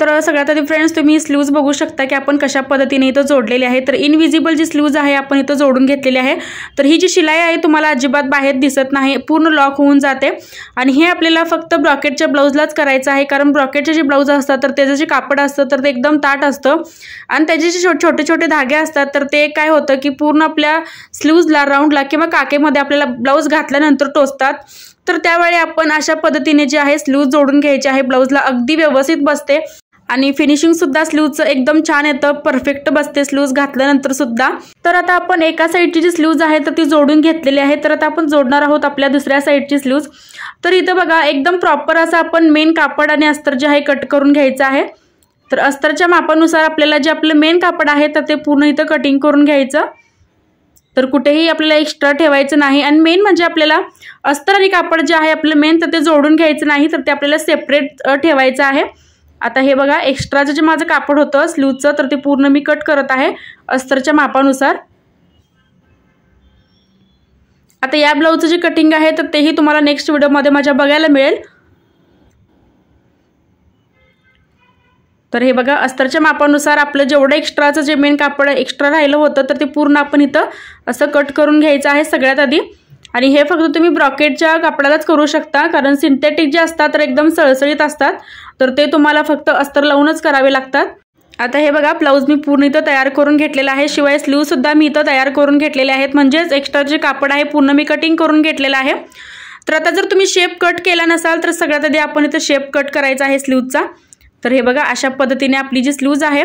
तर सगळ्यात आधी फ्रेंड्स तुम्ही स्लीव्ज बघू शकता की आपण कशा पद्धतीने इथं जोडलेली आहे। तर इनविजिबल जी स्लीव्ज आहे आपण इथं जोडून घेतलेली आहे। तर ही जी शिलाई आहे तुम्हाला अजिबात बाहेर दिसत नाही, पूर्ण लॉक होऊन जाते। आणि हे आपल्याला फक्त ब्रॉकेटच्या ब्लाउजलाच करायचं आहे, कारण ब्रॉकेटचे जे ब्लाउज असतात तर त्याचं जे कापड असतं तर ते एकदम ताट असतं आणि त्याचे जे छोटे छोटे धागे असतात तर ते काय होतं की पूर्ण आपल्या स्लीव्जला राऊंडला किंवा काकेमध्ये आपल्याला ब्लाउज घातल्यानंतर टोचतात। तर त्यावेळी आपण अशा पद्धतीने जे आहे स्लीव्ज जोडून घ्यायचे आहे, ब्लाउजला अगदी व्यवस्थित बसते आणि फिनिशिंग सुद्धा स्लीव्जचं एकदम छान येतं, परफेक्ट बसते स्लीव्ज घातल्यानंतर सुद्धा। तर आता आपण एका साईडची जी स्लीव्ज आहे तर ती जोडून घेतलेली आहे। तर आता आपण जोडणार आहोत आपल्या दुसऱ्या साईडची स्लीव्ज। तर इथं बघा एकदम प्रॉपर असं आपण मेन कापड आणि अस्तर जे आहे कट करून घ्यायचं आहे। तर अस्तरच्या मापानुसार आपल्याला जे आपलं मेन कापड आहे तर ते पूर्ण इथं कटिंग करून घ्यायचं। तर कुठेही आपल्याला एक्स्ट्रा ठेवायचं नाही आणि मेन म्हणजे आपल्याला अस्तर आणि कापड जे आहे आपलं मेन तर ते जोडून घ्यायचं नाही, तर ते आपल्याला सेपरेट ठेवायचं आहे। आता हे बघा एक्स्ट्राचं जे माझं कापड होतं स्लीव्जचं तर ते पूर्ण मी कट करत आहे अस्तरच्या मापानुसार। आता या ब्लाउजचं जे कटिंग आहे तर तेही तुम्हाला नेक्स्ट व्हिडिओमध्ये माझ्या बघायला मिळेल। तर हे बघा अस्तरच्या मापानुसार आपलं जेवढं एक्स्ट्राचं जे मेन कापड एक्स्ट्रा राहिलं होतं तर ते पूर्ण आपण इथं असं कट करून घ्यायचं आहे सगळ्यात आधी। आणि हे फक्त तुम्ही ब्रॉकेटच्या कापडालाच करू शकता, कारण सिंथेटिक जे असतात तर एकदम सळसळीत असतात, तर ते तुम्हाला फक्त अस्तर लावूनच करावे लागतात। आता हे बघा ब्लाउज मी पूर्ण इथं तयार करून घेतलेला आहे, शिवाय स्लीव्ह सुद्धा मी इथं तयार करून घेतलेले आहेत, म्हणजेच एक्स्ट्रा जे कापड आहे पूर्ण मी कटिंग करून घेतलेलं आहे। तर आता जर तुम्ही शेप कट केला नसाल तर सगळ्यात आधी आपण इथं शेप कट करायचा आहे स्लीव्हचा। तर हे बघा अशा पद्धतीने आपली जी स्लीव्ज आहे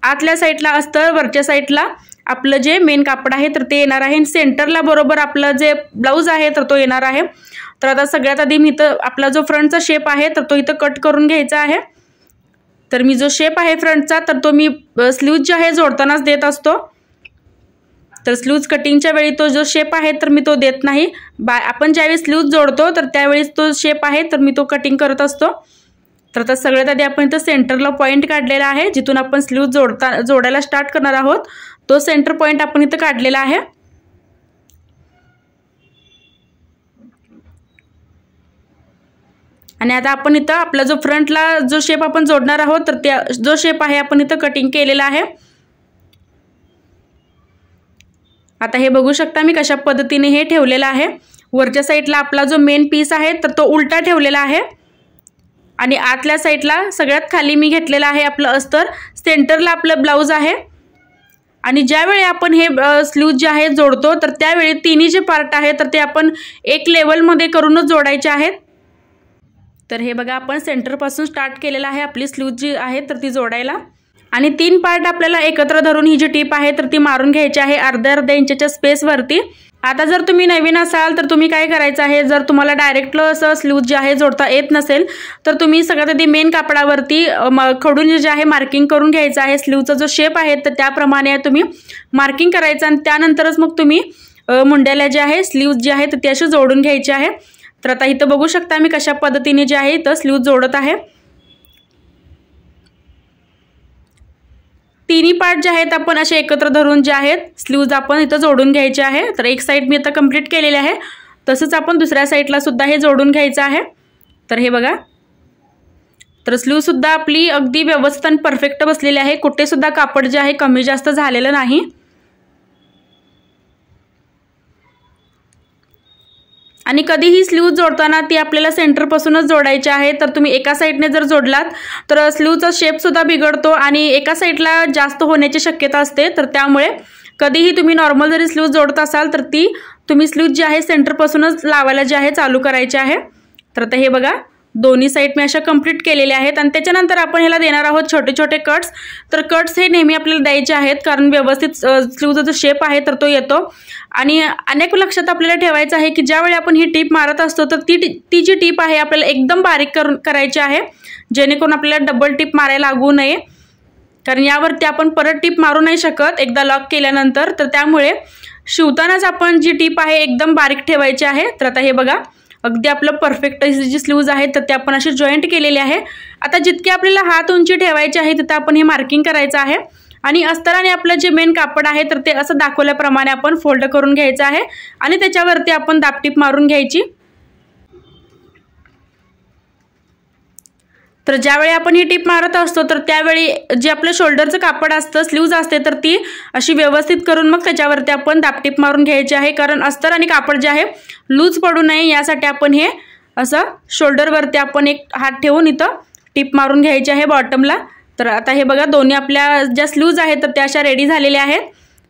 आतल्या साईडला अस्तर, वरच्या साईडला आपलं जे मेन कापड आहे तर ते येणार आहे, सेंटरला बरोबर आपलं जे ब्लाउज आहे तर तो येणार आहे। तर आता सगळ्यात आधी मी इथं आपला जो फ्रंटचा शेप आहे तर तो इथं कट करून घ्यायचा आहे। तर मी जो शेप आहे फ्रंटचा तर तो मी स्लीव्ज जे आहे जोडतानाच देत असतो। तर स्लीव्ज कटिंगच्या वेळी तो जो शेप आहे तर मी तो देत नाही, आपण ज्यावेळी स्लीव्ज जोडतो तर त्यावेळेस तो शेप आहे तर मी तो कटिंग करत असतो। तर आता सगळ्यात आधी आपण इथं सेंटरला पॉईंट काढलेला आहे, जिथून आपण स्लीव्ज जोडायला स्टार्ट करणार आहोत तो सेंटर पॉईंट आपण इथं काढलेला आहे। आणि आता आपण इथं आपला जो फ्रंटला जो शेप आपण जोडणार आहोत तर त्या जो शेप आहे आपण इथं कटिंग केलेला आहे। आता हे बघू शकता मी कशा पद्धतीने हे ठेवलेलं आहे। वरच्या साईडला आपला जो मेन पीस आहे तर तो उलटा ठेवलेला आहे आणि आतल्या साईडला सगळ्यात खाली मी घेतलेला आहे आपलं अस्तर, सेंटरला आपलं ब्लाउज आहे। आणि ज्यावेळी आपण हे स्लीव्ज जे आहे जोडतो तर त्यावेळी तिन्ही जे पार्ट आहे तर ते आपण एक लेवलमध्ये करूनच जोडायचे आहेत। तर हे बघा आपण सेंटरपासून स्टार्ट केलेला आहे आपली स्लीव्ज जी आहे तर ती जोडायला, आणि तीन पार्ट आपल्याला एकत्र धरून ही जी टीप आहे तर ती मारून घ्यायची आहे अर्ध्या इंचच्या स्पेसवरती। आता जर तुम्ही नवीन असाल तर तुम्ही काय करायचं आहे, जर तुम्हाला डायरेक्ट असं स्लीव्ज जे आहे जोडता येत नसेल तर तुम्ही सगळ्यात आधी मेन कापडावरती खडून जे आहे मार्किंग करून घ्यायचं आहे। स्लीव्हचा जो शेप आहे तर त्याप्रमाणे तुम्ही मार्किंग करायचं आणि त्यानंतरच मग तुम्ही मुंड्याला जे आहे स्लीव्ज जे आहे तर ती अशी जोडून घ्यायची आहे। तर आता इथं बघू शकता मी कशा पद्धतीने जे आहे इथं स्लीव्ज जोडत आहे। तिन्ही पार्ट जे आहेत आपण असे एकत्र धरून जे आहेत स्लीव्ज आपण इथं जोडून घ्यायचे आहे। तर एक साईड मी आता कंप्लीट केलेली आहे, तसंच आपण दुसऱ्या साईडला सुद्धा हे जोडून घ्यायचं आहे। तर हे बघा तर स्लीव्ह सुद्धा आपली अगदी व्यवस्थित आणि परफेक्ट बसलेली आहे, कुठे सुद्धा कापड जे आहे कमी जास्त झालेलं नाही। आणि कधीही स्लीव्ज जोडताना ती आपल्याला सेंटरपासूनच जोडायची आहे। तर तुम्ही एका साईडने जर जोडलात तर स्लीव्हचा शेप सुद्धा बिघडतो आणि एका साईडला जास्त होण्याची शक्यता असते। तर त्यामुळे कधीही तुम्ही नॉर्मल जरी स्लीव्ज जोडत असाल तर ती तुम्ही स्लीव्ज जी आहे सेंटरपासूनच लावायला जे आहे चालू करायची आहे। तर आता हे बघा दोन्ही साईड मी अशा कंप्लीट केलेल्या आहेत आणि त्याच्यानंतर आपण ह्याला देणार आहोत छोटे छोटे कट्स। तर कट्स हे नेहमी आपल्याला द्यायचे आहेत, कारण व्यवस्थित स्लीव्हचा जो शेप आहे तर तो येतो। आणि अनेक लक्षात आपल्याला ठेवायचं आहे की ज्यावेळी आपण ही टीप मारत असतो तर ती जी टीप आहे आपल्याला एकदम बारीक करायची आहे, जेणेकरून आपल्याला डबल टीप मारायला लागू नये, कारण यावरती आपण परत टीप मारू नाही शकत एकदा लॉक केल्यानंतर। तर त्यामुळे शिवतानाच आपण जी टीप आहे एकदम बारीक ठेवायची आहे। तर आता हे बघा अगदी आपलं परफेक्ट जी स्लीव्ज आहे तर ते आपण अशी जॉईंट केलेली आहे। आता जितके आपल्याला हात उंची ठेवायचे आहे तिथे आपण हे मार्किंग करायचं आहे आणि अस्तराने आपलं जे मेन कापड आहे तर ते असं दाखवल्याप्रमाणे आपण फोल्ड करून घ्यायचं आहे आणि त्याच्यावरती आपण दाबटीप मारून घ्यायची। तर ज्यावेळी आपण ही टीप मारत असतो तर त्यावेळी जे आपलं शोल्डरचं कापड असतं, स्लीव्ज असते, तर ती अशी व्यवस्थित करून मग त्याच्यावरती आपण दाबटीप मारून घ्यायची आहे, कारण अस्तर आणि कापड जे आहे लूज पडू नये यासाठी आपण हे असं शोल्डरवरती आपण एक हात ठेवून इथं टीप मारून घ्यायची आहे बॉटमला। तर आता हे बघा दोन्ही आपल्या ज्या स्लीव्ज आहेत तर त्या अशा रेडी झालेल्या आहेत।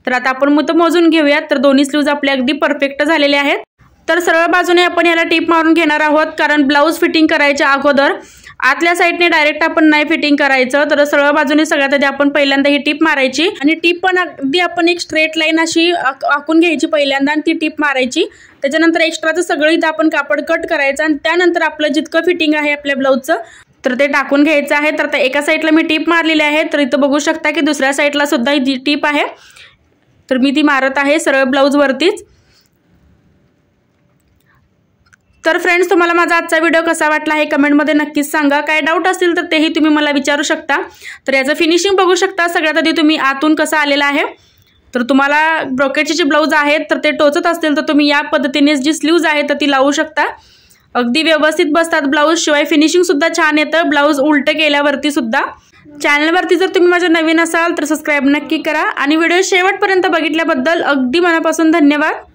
तर आता आपण मग मोजून घेऊयात। तर दोन्ही स्लीव्ज आपल्या अगदी परफेक्ट झालेले आहेत। तर सरळ बाजूने आपण याला टीप मारून घेणार आहोत, कारण ब्लाऊज फिटिंग करायच्या अगोदर आतल्या साईडने डायरेक्ट आपण नाही फिटिंग करायचं। तर सरळ बाजूने सगळ्यात आधी आपण पहिल्यांदा ही टीप मारायची आणि टीप पण अगदी आपण एक स्ट्रेट लाईन अशी आखून घ्यायची पहिल्यांदा आणि ती टीप मारायची। त्याच्यानंतर एक्स्ट्राचं सगळं इथं आपण कापड कट करायचं आणि त्यानंतर आपलं जितकं फिटिंग आहे आपल्या ब्लाऊजचं तर ते टाकून घ्यायचं आहे। तर आता एका साईडला मी टीप मारलेली आहे, तर इथं बघू शकता की दुसऱ्या साईडला सुद्धा ही टीप आहे, तर मी ती मारत आहे सरळ ब्लाऊजवरतीच। तर फ्रेंड्स, तुम्हाला माझा आजचा व्हिडिओ कसा वाटला हे कमेंटमध्ये नक्कीच सांगा। काय डाऊट असतील तर तेही तुम्ही मला विचारू शकता। तर याचं फिनिशिंग बघू शकता, सगळ्यात आधी तुम्ही आतून कसं आलेलं आहे। तर तुम्हाला ब्रोकेडचे जे ब्लाऊज आहेत तर ते टोचत असतील तर तुम्ही या पद्धतीने जी स्लीव्ज आहे तर ती लावू शकता। अगदी व्यवस्थित बसतात ब्लाऊज, शिवाय फिनिशिंग सुद्धा छान येतं ब्लाऊज उलटं केल्यावरती सुद्धा। चॅनलवरती जर तुम्ही माझ्या नवीन असाल तर सबस्क्राईब नक्की करा आणि व्हिडिओ शेवटपर्यंत बघितल्याबद्दल अगदी मनापासून धन्यवाद।